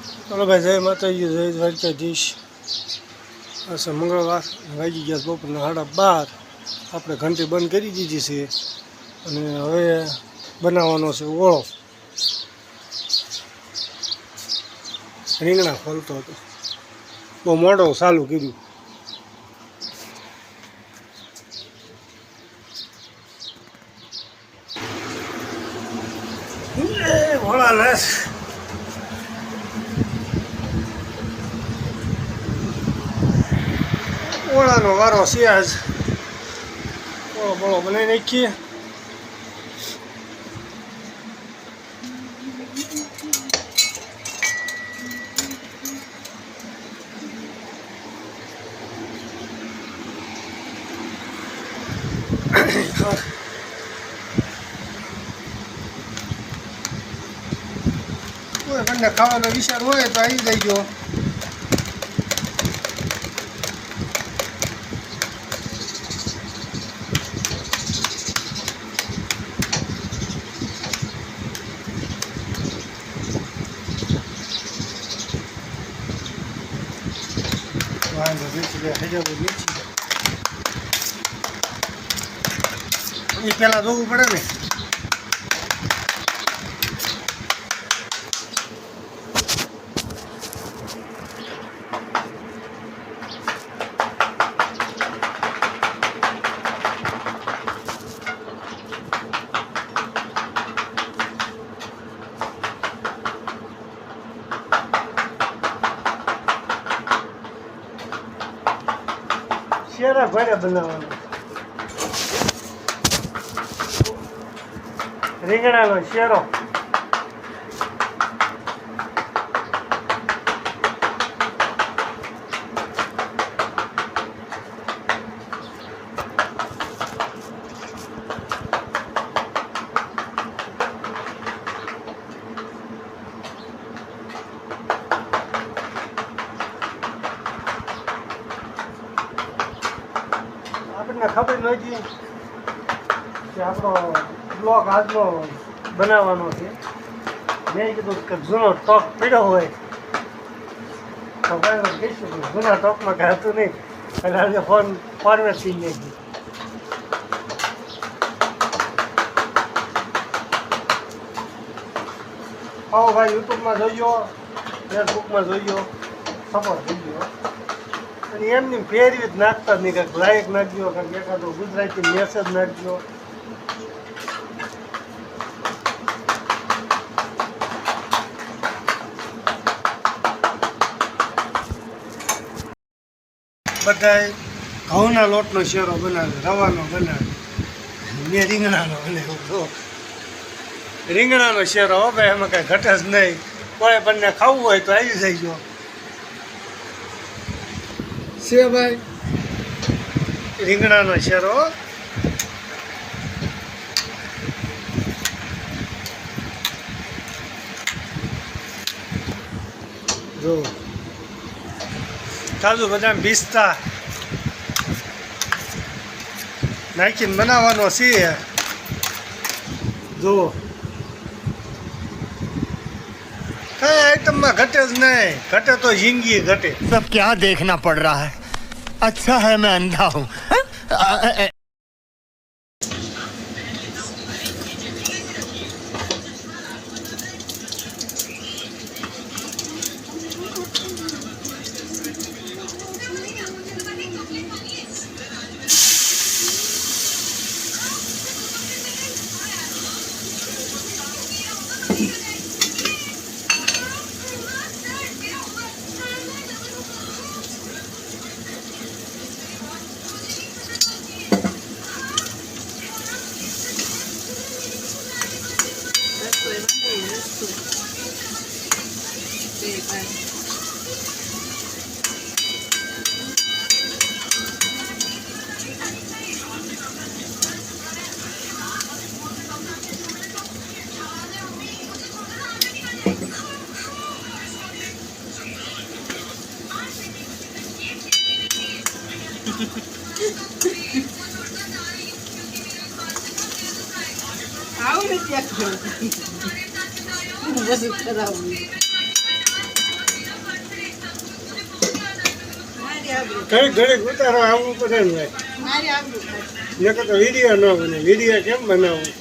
ચાલો ભાઈ, જય માતાજી, જય દ્વારકાધીશ. આજે મંગળવાર વાગી ગયા બપોરના 12:30. આપણે ઘંટી બંધ કરી દીધી છે અને હવે બનાવવાનો છે ઓળો. રીંગણા ખોલતો હતો, બહુ મોડો ચાલુ કર્યું. ઓળા લેસ ઓળાનો વારો છે આજ. ઓળો બોળો બનાવી નાખીએ. કોઈ બંને ખાવાનો વિચાર હોય તો આવી જઈજો. વાંધો નીચે હજારો નીચે એ પેલા જોવું પડે ને. શેરા ભરે બનાવવાનો રીંગણાનો શેરો. આપણને ખબર નહોતી કે આપણો બ્લોક આજનો બનાવવાનો છે. મેં કીધું કે જૂનો ટોક પડ્યો હોય તો ભાઈ કહીશું કે જૂના ટોકમાં કાંઈ હતું નહીં, એટલે આજે ફોન ફોર્મેટ થઈ ગઈ. આવો ભાઈ, યુટ્યુબમાં જોઈજો, ફેસબુકમાં જોઈજો, સપોર્ટ થઈ ગયો. અને એમની ફેરવી જ નાખતા નહીં, કંઈક લાઈક નાખજો, કંઈક એકાદો ગુજરાતી મેસેજ નાખજો. બધાય ઘઉંના લોટનો શેરો બનાવે, રવાનો બનાવે, મેં રીંગણાનો બનાવ્યો. રીંગણાનો શેરો હો ભાઈ, એમાં કાંઈ ઘટે જ નહીં. કોઈ બંને ખાવું હોય તો આવી જઈજો. છે ભાઈ રીંગણાનો શેરો. જો કાજુ બદામ પિસ્તા નાખીને બનાવવાનો છે. જો કઈ આઈટમમાં ઘટે જ નહીં, ઘટે તો જિંદગી ઘટે. सब क्या देखना पड़ रहा है? अच्छा है मैं अंधा हूँ. આવું નથી આખું બધું કરાવું. ઘડી ઘડી ઉતારો આવવું પડે ને ભાઈ. નકર તો વિડીયો ન બને. વિડીયો કેમ બનાવવું?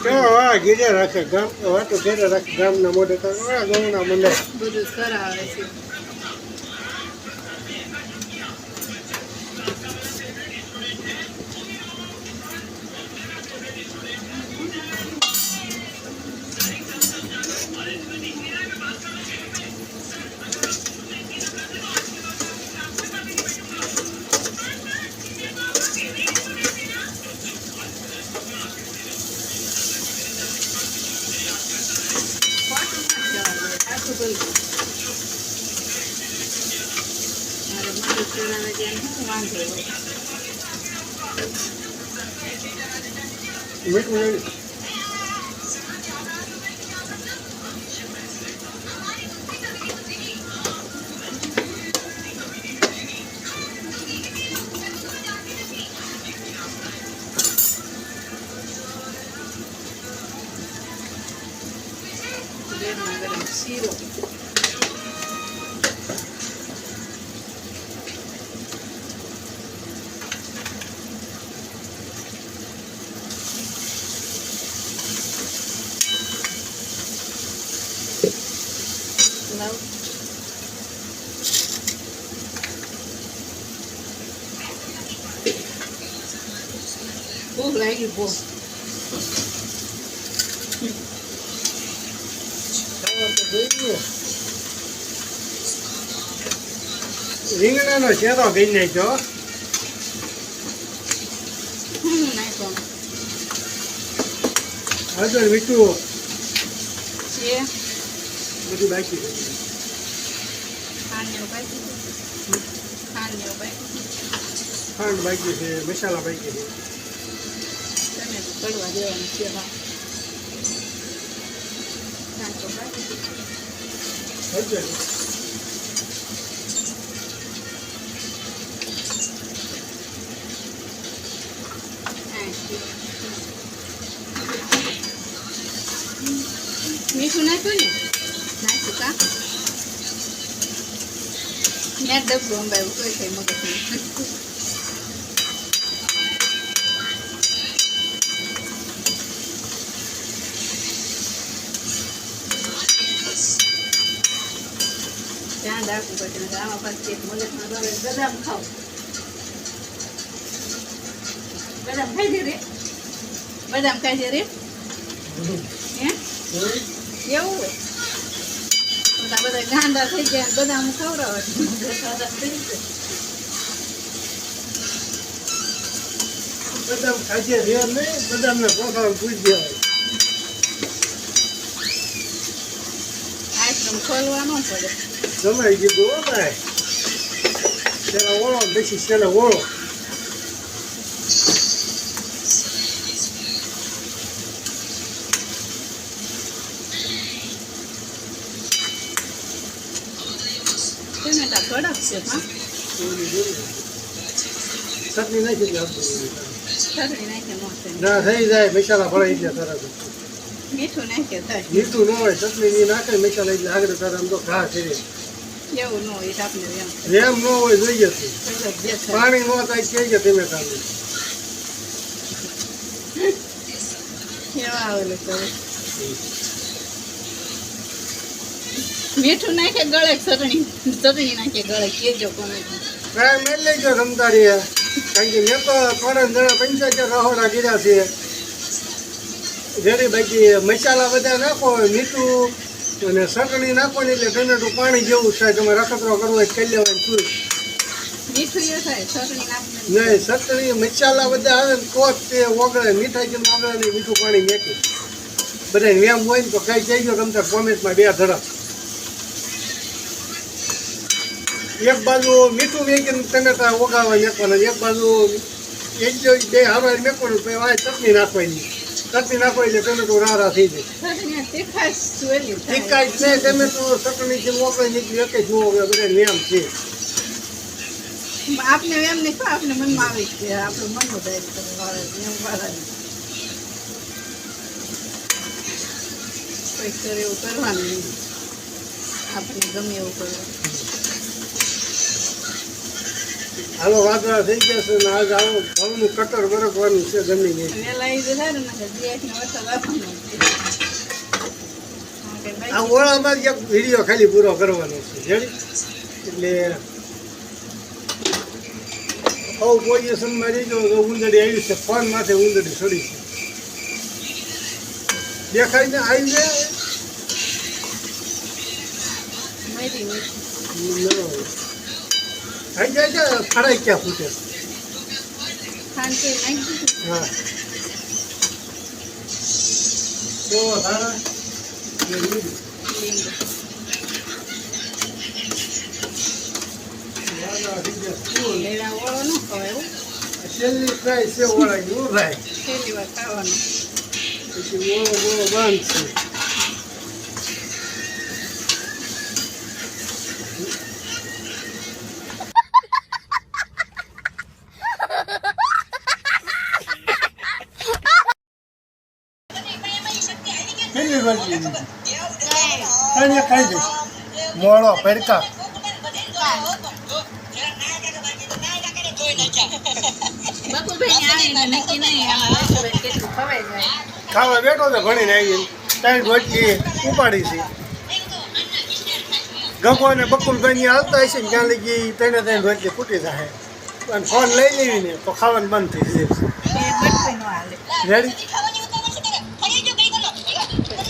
કેવો હા ગીરે રાખે ગામ વાતો ઘેરે રાખે ગામના મોઢે તો ગૌના મંડળ બધું કરાવે છે. મીઠું નહીં. શીરો ભૂખ લાગી બહુ. રીંગણાનો શેરો ગઈ નાખ્યો. નાખો હળદર મીઠું છે બધું બાકી છે. ખાંડ બાકી ખાંડ બાકી ખાંડ બાકી છે, મસાલા બાકી છે. તમે કડવા દેવાનું છે. નાખો બાકી હળદર મીઠું નાખ્યું ને નાખ્યું કા મેં ડબ્બો અંબાયું કોઈ કઈ મગજ ધ્યાન રાખવું પડશે આમાં પાછી મગજમાં દોરે બદામ ખાવ બદામ ખાઈ દે રે બદામ ખાઈ દે રે હે એવું હોય બધા બધા ગાંડા થઈ ગયા બધા હું ખવડાવે બદામ ખાજે રેર નહીં, બદામને પોતાને પૂછી દેવાય. આઈસ્ક્રીમ ખોલવા ન પડે જમાઈ કીધું હો ભાઈ પેલા ઓળો પછી છેલ્લે ઓળો. ટમેટા કડક છે હા ચટણી નાખી દે આપણે. ચટણી નાખે મોસે ના થઈ જાય મસાલા ભરાઈ ગયા તરત. મીઠું નાખે થાય મીઠું ન હોય ચટણી ની નાખે મસાલા એટલે આગળ તરત આમ તો ઘા છે. એવું ન હોય આપણે એમ રેમ ન હોય જોઈએ છે. પહેલા દેખાય પાણી ન થાય કે ટમેટાનું. કેવા ઓલું કરે મીઠું નાખે ગળે ચટણી નાખે ગળે કેજો કોને કાંઈ મેળ લઈ ગયો રમતા રહ્યા. કારણ કે મેં તો થોડા જણા 75 રહોડા ગીર્યા છે. જેની બાકી મસાલા બધા નાખો મીઠું અને ચટણી નાખો ને એટલે ટમેટું પાણી જેવું થાય. તમે રખતરો કરવો હોય કરી લેવાય શું મીઠું એ થાય ચટણી નાખીને નહીં. ચટણી મસાલા બધા આવે ને તો જ તે ઓગળે. મીઠાઈ જેમ ઓગળે નહીં મીઠું પાણી નાખી બધા વેમ હોય ને તો કઈ કહેજો રમતા કોમેન્ટમાં 2 ધડક. એક બાજુ મીઠું મેકીને ટમેટા ઓગાળવા મેકવાના, એક બાજુ એક બે હારવાર મેકવાનું તો આ ચટણી નાખવાની. ચટણી નાખો એટલે ટમેટું રારા થઈ જાય. ચટણી તીખાશ જોયેલી થાય તીખાય જ નહીં ટમેટું ચટણી જેમ ઓગળી નીકળી એક જ જોવો બધા વેમ છે. આપને એમ નહીં આપને મનમાં આવી છે આપણું મનનું ડાયરી કરે વાળા એમ વાળા કોઈ કરે એવું કરવાનું નહીં. આપણે ગમે એવું કરવાનું. હાલો વાદળા થઈ ગયા છે ને આજ આવો ઘઉંનું કટર બરકવાનું છે જમીન વહેલા આવી જાય ને દિયાસને વરસાદ આપવાનો આ ઓળામાં જ એક વિડીયો ખાલી પૂરો કરવાનો છે રેડી એટલે બહુ પોઝિશનમાં રહીજો તો ઉંદરડી આવી છે ફોન માથે ઉંદરડી છોડી છે દેખાય ને આવી જાય મરી આવી જાય છે ફરાઈ ક્યાં ફૂટે શાંતિ નાખી દીધું. હા તો હા લીંબુ. લેણા ઓળો ન ખવાય હો. છેલ્લી ફ્રાય છે ઓળાઈ નું ભાઈ પહેલી વાર ખાવાનું. પછી ઓળો બંધ છે કેટલી વર્ષની તને ખાઈ દઈશ મોળો પડકા બકુલભાઈ ને આવીને નક્કી નહીં આમાં રસોઈ કેટલું ખવાઈ જાય. ખાવા બેઠો તો ભણીને આવીને ત્રણ રોટલી ઉપાડી છે ગગો ને બકુલભાઈ હાલતા હશે ને ત્યાં લગી ત્રણ રોટલી ફૂટી જાય અને ફોન લઈ લેવી ને તો ખાવાનું બંધ થઈ જશે એ બકુલભાઈ નો હાલે. રેડી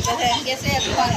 બધા એમ કે છે ફોન